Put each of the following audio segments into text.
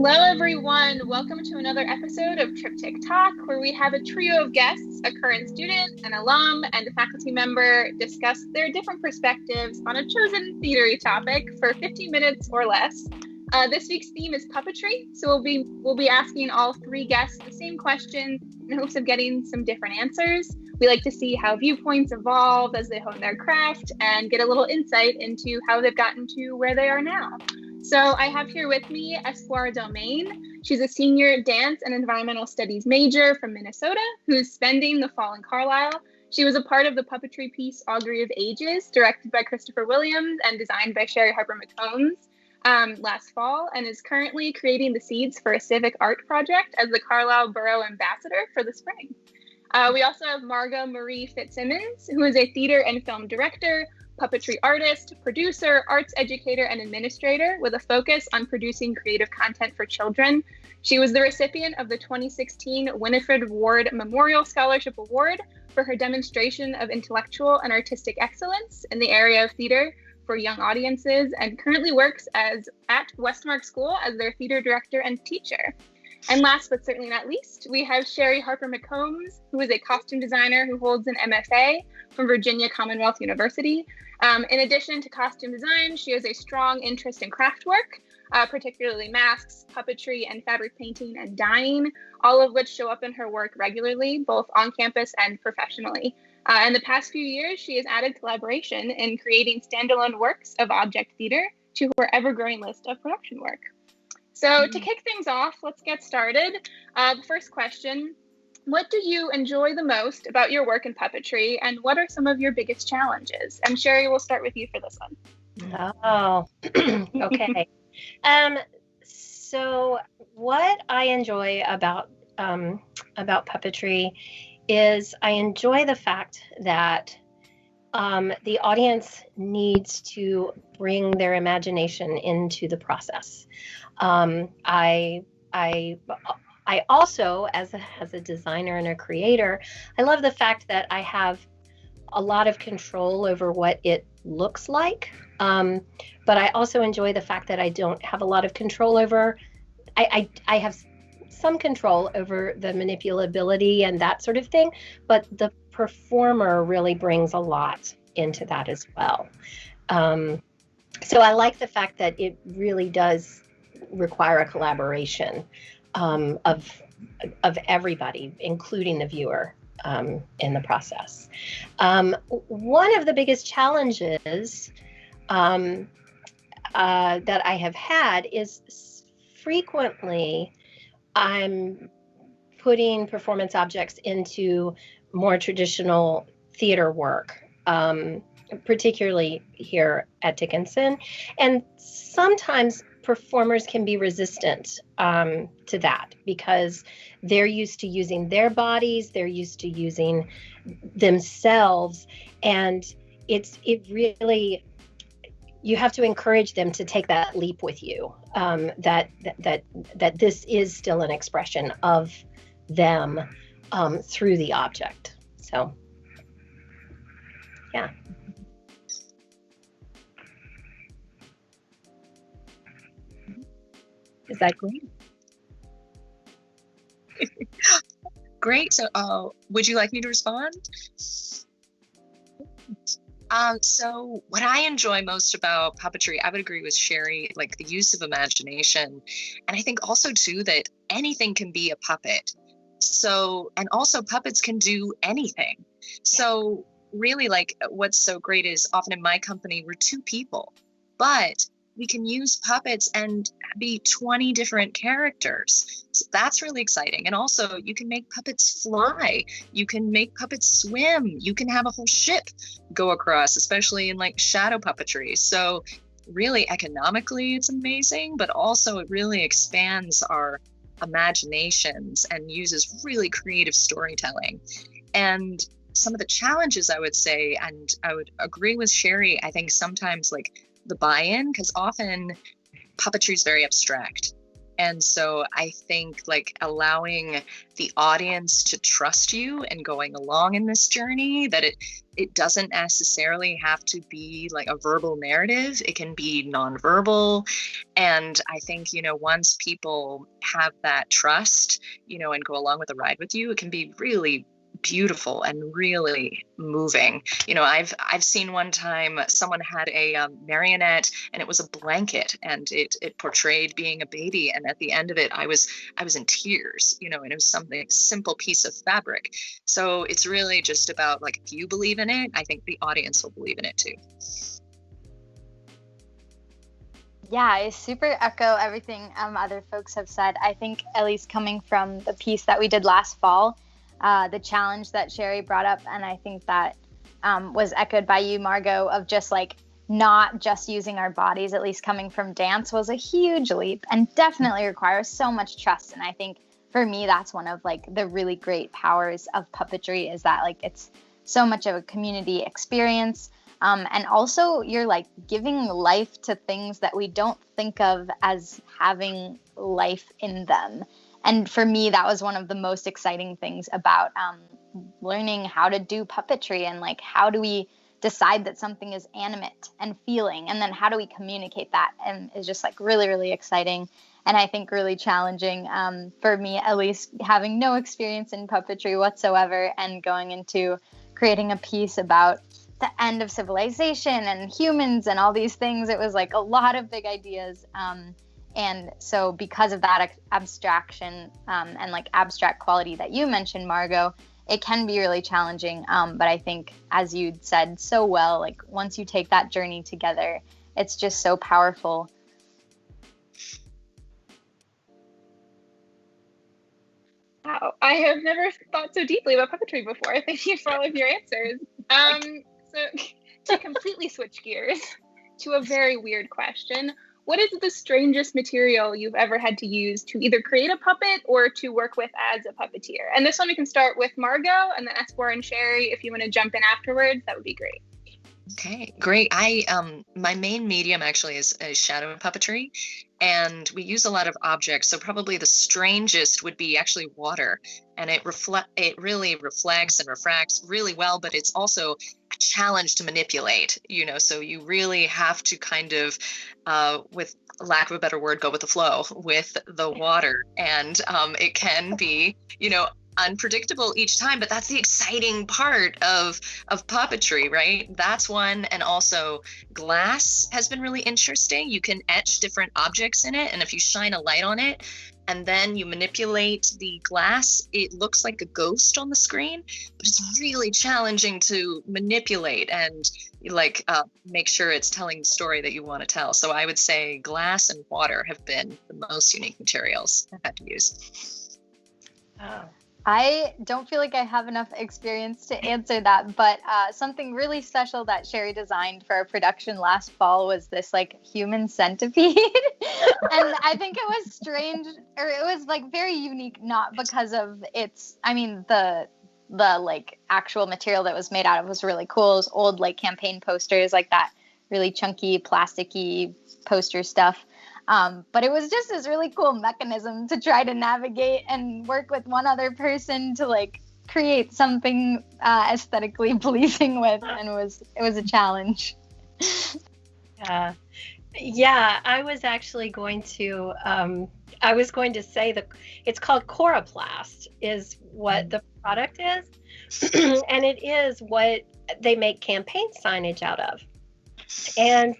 Hello, everyone. Welcome to another episode of Tock, where we have a trio of guests, a current student, an alum, and a faculty member discuss their different perspectives on a chosen theater topic for 15 minutes or less. This week's theme is puppetry, so we'll be asking all three guests the same question in hopes of getting some different answers. We like to see how viewpoints evolve as they hone their craft and get a little insight into how they've gotten to where they are now. So I have here with me Espoir DelMain. She's a senior dance and environmental studies major from Minnesota who's spending the fall in Carlisle. She was a part of the puppetry piece Augury of Ages, directed by Christopher Williams and designed by Harper-McCombs last fall, and is currently creating the seeds for a civic art project as the Carlisle Borough Ambassador for the spring. We also have Margot Marie Fitzsimmons, who is a theater and film director, puppetry artist, producer, arts educator, and administrator with a focus on producing creative content for children. She was the recipient of the 2016 Winifred Ward Memorial Scholarship Award for her demonstration of intellectual and artistic excellence in the area of theater for young audiences, and currently works at Westmark School as their theater director and teacher. And last but certainly not least, we have Harper-McCombs, who is a costume designer who holds an MFA from Virginia Commonwealth University. In addition to costume design, she has a strong interest in craft work, particularly masks, puppetry, and fabric painting and dyeing, all of which show up in her work regularly, both on campus and professionally. In the past few years, she has added collaboration in creating standalone works of object theater to her ever-growing list of production work. So to kick things off, let's get started. The first question, what do you enjoy the most about your work in puppetry, and what are some of your biggest challenges? And Sherry, we'll start with you for this one. Oh, okay. So what I enjoy about puppetry is I enjoy the fact that the audience needs to bring their imagination into the process. I also, as a designer and a creator, I love the fact that I have a lot of control over what it looks like. But I also enjoy the fact that I don't have a lot of control over, I have some control over the manipulability and that sort of thing, but the performer really brings a lot into that as well. So I like the fact that it really does require a collaboration of everybody, including the viewer, in the process. One of the biggest challenges that I have had is frequently I'm putting performance objects into more traditional theater work, particularly here at Dickinson. And sometimes performers can be resistant to that because they're used to using their bodies, they're used to using themselves, and it really, you have to encourage them to take that leap with you, that this is still an expression of them through the object. So, yeah. Is that great? Great. So, would you like me to respond? So what I enjoy most about puppetry, I would agree with Sherry, like the use of imagination. And I think also too that anything can be a puppet. So, and also puppets can do anything. So really, like, what's so great is often in my company, we're two people, but we can use puppets and be 20 different characters. So that's really exciting. And also you can make puppets fly. You can make puppets swim. You can have a whole ship go across, especially in like shadow puppetry. So really economically it's amazing, but also it really expands our imaginations and uses really creative storytelling. And some of the challenges I would say, and I would agree with Sherry, I think sometimes like the buy-in, because often puppetry is very abstract And so I think like allowing the audience to trust you and going along in this journey, that it doesn't necessarily have to be like a verbal narrative. It can be nonverbal. And I think, you know, once people have that trust, you know, and go along with the ride with you, it can be really beautiful and really moving. You know, I've seen one time someone had a marionette, and it was a blanket, and it portrayed being a baby. And at the end of it, I was in tears, you know, and it was something simple piece of fabric. So it's really just about like, if you believe in it, I think the audience will believe in it too. Yeah, I super echo everything other folks have said. I think, at least coming from the piece that we did last fall, the challenge that Sherry brought up, and I think that was echoed by you, Margot, of just like not just using our bodies, at least coming from dance, was a huge leap and definitely requires so much trust. And I think for me, that's one of like the really great powers of puppetry, is that like it's so much of a community experience. And also you're like giving life to things that we don't think of as having life in them. And for me, that was one of the most exciting things about learning how to do puppetry, and like, how do we decide that something is animate and feeling, and then how do we communicate that? And it's just like really, really exciting. And I think really challenging for me, at least having no experience in puppetry whatsoever, and going into creating a piece about the end of civilization and humans and all these things. It was like a lot of big ideas. And so because of that abstraction and like abstract quality that you mentioned, Margot, it can be really challenging. But I think, as you said so well, like once you take that journey together, it's just so powerful. Wow, I have never thought so deeply about puppetry before. Thank you for all of your answers. So to completely switch gears to a very weird question, what is the strangest material you've ever had to use to either create a puppet or to work with as a puppeteer? And this one we can start with Margot, and then Espoir and Sherry, if you want to jump in afterwards, that would be great. Okay, great. My main medium actually is shadow puppetry, and we use a lot of objects. So probably the strangest would be actually water, and it really reflects and refracts really well, but it's also a challenge to manipulate, you know, so you really have to kind of, with lack of a better word, go with the flow with the water. And it can be, you know, unpredictable each time, but that's the exciting part of puppetry, right? That's one. And also glass has been really interesting. You can etch different objects in it, and if you shine a light on it and then you manipulate the glass, it looks like a ghost on the screen, but it's really challenging to manipulate and like make sure it's telling the story that you want to tell. So I would say glass and water have been the most unique materials I've had to use. Oh. I don't feel like I have enough experience to answer that, but something really special that Sherry designed for our production last fall was this like human centipede. And I think it was strange, or it was like very unique, not because of its, I mean, the like actual material that was made out of was really cool. It was old like campaign posters, like that really chunky plasticky poster stuff. But it was just this really cool mechanism to try to navigate and work with one other person to like create something aesthetically pleasing with, and it was a challenge. Yeah, I was actually going to say that it's called Coroplast is what the product is, and it is what they make campaign signage out of. And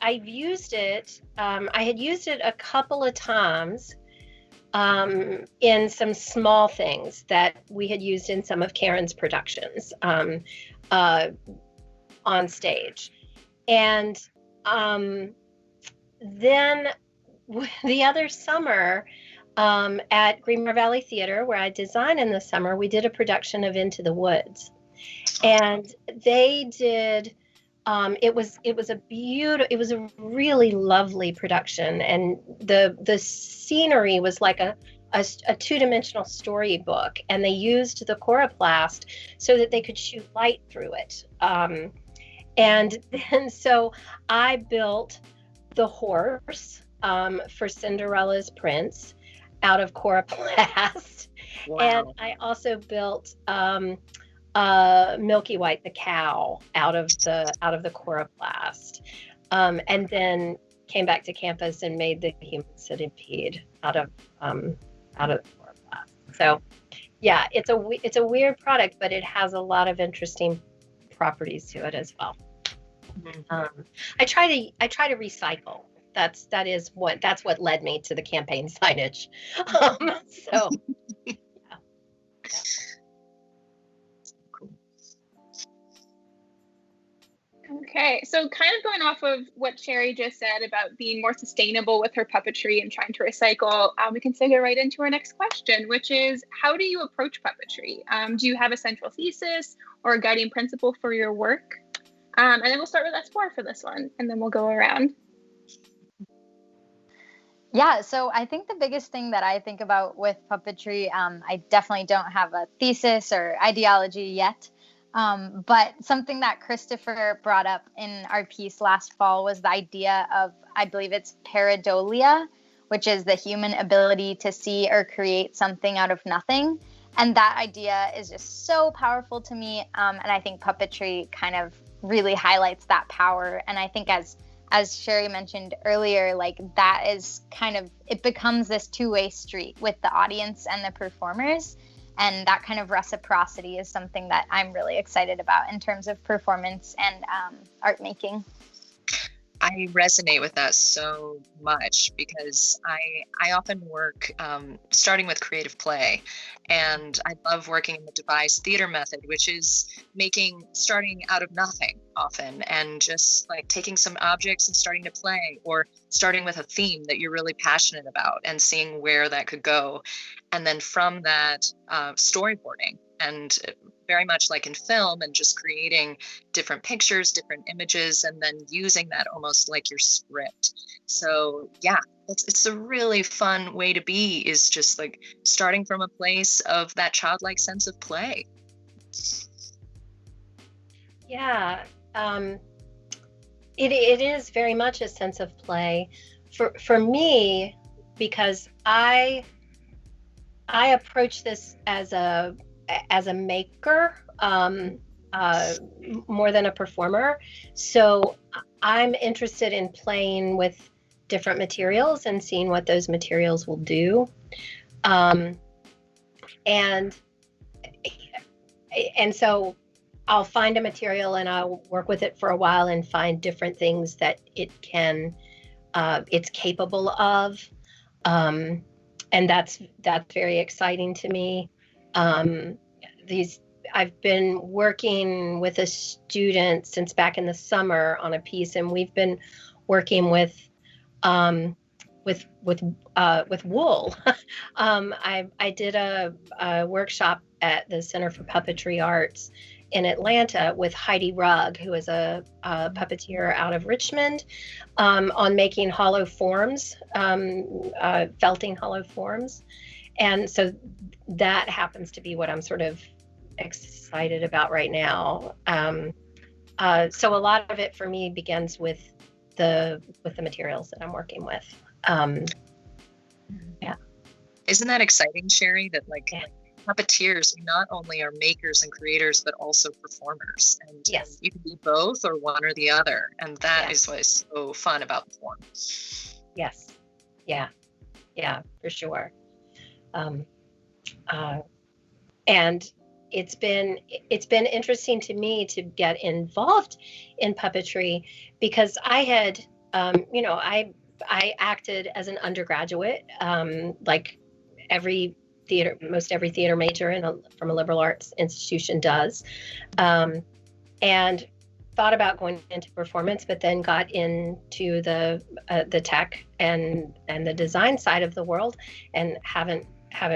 I've used it. I had used it a couple of times in some small things that we had used in some of Karen's productions on stage. And then the other summer at Greenmore Valley Theater, where I design in the summer, we did a production of Into the Woods. And they did... It was a really lovely production, and the scenery was like a two-dimensional storybook, and they used the Coroplast so that they could shoot light through it. And then so I built the horse for Cinderella's Prince out of Coroplast. Wow. And I also built Milky White the cow out of the Coroplast, and then came back to campus and made the human centipede out of the Coroplast. So yeah, it's a weird product, but it has a lot of interesting properties to it as well. Mm-hmm. I try to recycle. That's what led me to the campaign signage. So yeah. Okay, so kind of going off of what Sherry just said about being more sustainable with her puppetry and trying to recycle, we can segue right into our next question, which is, how do you approach puppetry? Do you have a central thesis or a guiding principle for your work? And then we'll start with Espoir for this one, and then we'll go around. Yeah, so I think the biggest thing that I think about with puppetry, I definitely don't have a thesis or ideology yet. But something that Christopher brought up in our piece last fall was the idea of, I believe it's pareidolia, which is the human ability to see or create something out of nothing. And that idea is just so powerful to me. And I think puppetry kind of really highlights that power. And I think as Sherry mentioned earlier, like that is kind of, it becomes this two-way street with the audience and the performers. And that kind of reciprocity is something that I'm really excited about in terms of performance and art making. I resonate with that so much because I often work starting with creative play, and I love working in the devised theater method, which is starting out of nothing often, and just like taking some objects and starting to play, or starting with a theme that you're really passionate about and seeing where that could go. And then from that, storyboarding, and very much like in film, and just creating different pictures, different images, and then using that almost like your script. So yeah, it's a really fun way to be, is just like starting from a place of that childlike sense of play. Yeah, it is very much a sense of play for me, because I approach this as a maker, more than a performer. So I'm interested in playing with different materials and seeing what those materials will do. And so I'll find a material and I'll work with it for a while and find different things that it's capable of. And that's very exciting to me. I've been working with a student since back in the summer on a piece, and we've been working with wool. I did a workshop at the Center for Puppetry Arts in Atlanta with Heidi Rugg, who is a puppeteer out of Richmond, on making hollow forms, felting hollow forms. And so that happens to be what I'm sort of excited about right now. So a lot of it for me begins with the materials that I'm working with. Yeah. Isn't that exciting, Sherry, that like puppeteers not only are makers and creators, but also performers, and yes, you can be both or one or the other, and that is what is so fun about the form. Yes. Yeah, for sure. And it's been interesting to me to get involved in puppetry, because I had I acted as an undergraduate, like most every theater major from a liberal arts institution does, and thought about going into performance, but then got into the tech and the design side of the world, and haven't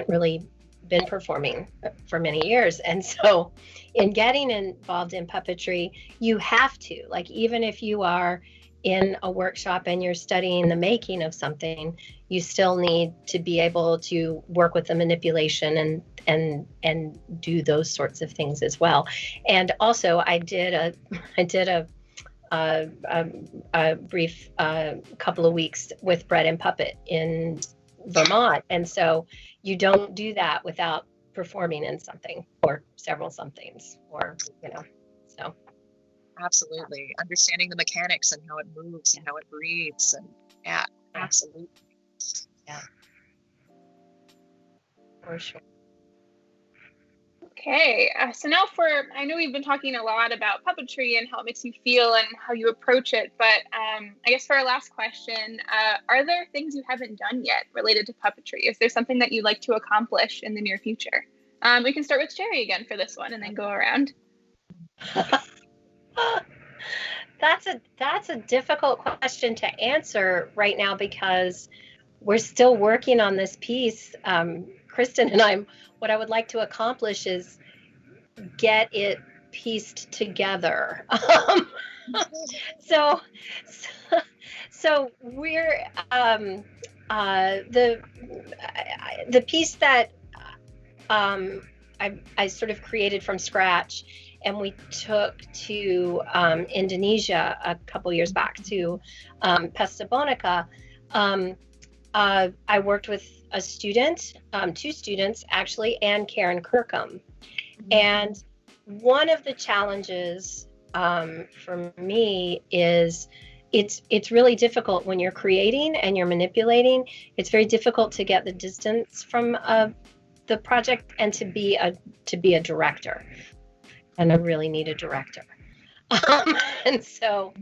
really been performing for many years. And so in getting involved in puppetry, you have to, like, even if you are in a workshop and you're studying the making of something, you still need to be able to work with the manipulation and do those sorts of things as well. And also I did a brief couple of weeks with Bread and Puppet in Vermont. And so you don't do that without performing in something or several somethings, or, so. Absolutely. Understanding the mechanics and how it moves and how it breathes. And yeah, absolutely. Yeah. For sure. Okay, so now I know we've been talking a lot about puppetry and how it makes you feel and how you approach it, but I guess for our last question, are there things you haven't done yet related to puppetry? Is there something that you'd like to accomplish in the near future? We can start with Sherry again for this one and then go around. That's a difficult question to answer right now because we're still working on this piece. Kristen and what I would like to accomplish is get it pieced together. So we're the piece that I sort of created from scratch, and we took to Indonesia a couple years back to Pesta Bonica. I worked with a student, two students actually, and Karen Kirkham. And one of the challenges for me is it's really difficult when you're creating and you're manipulating. It's very difficult to get the distance from the project and to be a director. And I really need a director. And so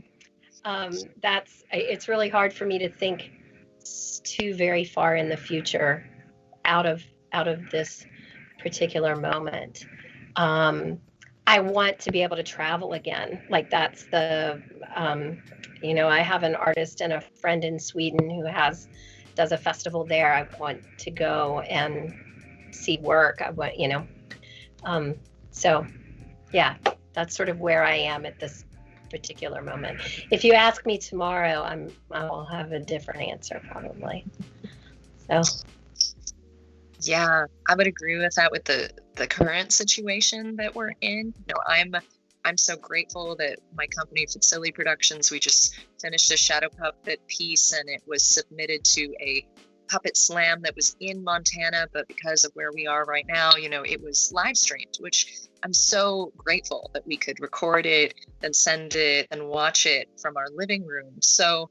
it's really hard for me to think too very far in the future out of this particular moment. I want to be able to travel again. Like that's I have an artist and a friend in Sweden who does a festival there. I want to go and see work. I want, so yeah, that's sort of where I am at this particular moment. If you ask me tomorrow, I will have a different answer probably. So yeah, I would agree with that with the current situation that we're in. I'm so grateful that my company Fitzsimmons Productions, we just finished a shadow puppet piece and it was submitted to a puppet slam that was in Montana, but because of where we are right now, it was live streamed, which I'm so grateful that we could record it and send it and watch it from our living room. So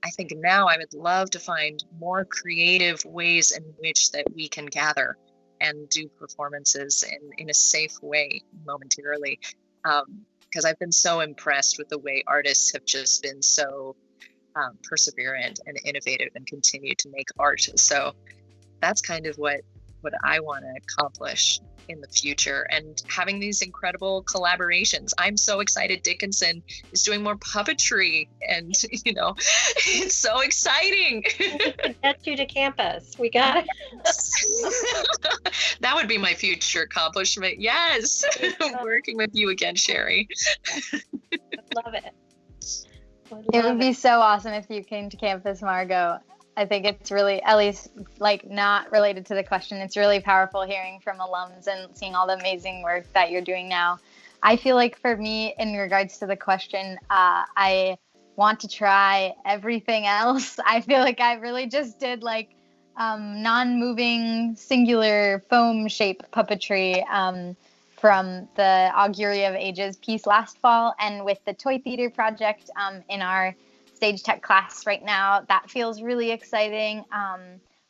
I think now I would love to find more creative ways in which that we can gather and do performances in a safe way momentarily. Because I've been so impressed with the way artists have just been so perseverant and innovative and continue to make art. So that's kind of what I want to accomplish in the future, and having these incredible collaborations. I'm so excited Dickinson is doing more puppetry, and it's so exciting. Get you to campus. We got it. That would be my future accomplishment. Yes. Working with you again, Sherry. Love it. It would be so awesome if you came to campus, Margot. I think it's really, at least not related to the question, it's really powerful hearing from alums and seeing all the amazing work that you're doing now. I feel like for me, in regards to the question, I want to try everything else. I feel like I really just did non-moving singular foam shape puppetry from the Augury of Ages piece last fall, and with the Toy Theater project in our stage tech class right now, that feels really exciting.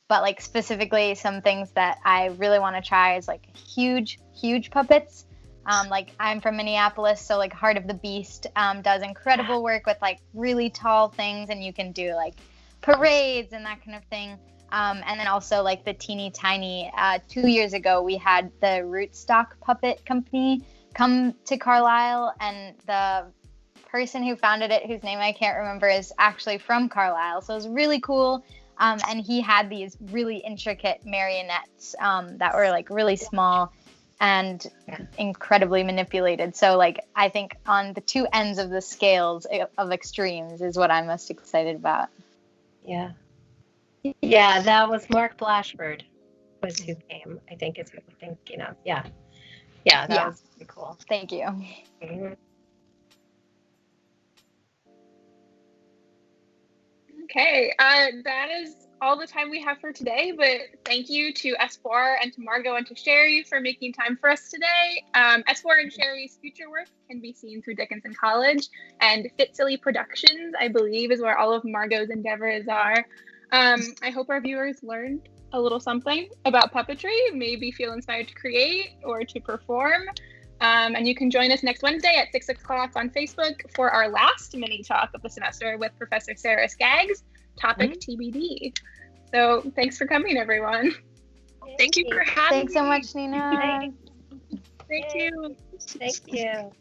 But specifically some things that I really want to try is huge puppets. I'm from Minneapolis, so Heart of the Beast does incredible work with really tall things, and you can do parades and that kind of thing. And then also the teeny tiny, 2 years ago, we had the Rootstock Puppet Company come to Carlisle, and the person who founded it, whose name I can't remember, is actually from Carlisle. So it was really cool. And he had these really intricate marionettes that were really small and incredibly manipulated. So I think on the two ends of the scales of extremes is what I'm most excited about. Yeah. Yeah, that was Mark Blashford was who came, I think is who I'm thinking of. Yeah. Yeah, that was pretty cool. Thank you. Mm-hmm. Okay, that is all the time we have for today, but thank you to Espoir and to Margot and to Sherry for making time for us today. Espoir and Sherry's future work can be seen through Dickinson College, and Fitzsimmons Productions, I believe, is where all of Margot's endeavors are. I hope our viewers learned a little something about puppetry, maybe feel inspired to create or to perform. And you can join us next Wednesday at 6 o'clock on Facebook for our last mini talk of the semester with Professor Sarah Skaggs, topic TBD. So thanks for coming, everyone. Thank you for having me. Thanks so much, Nina. Thank you. Thank you.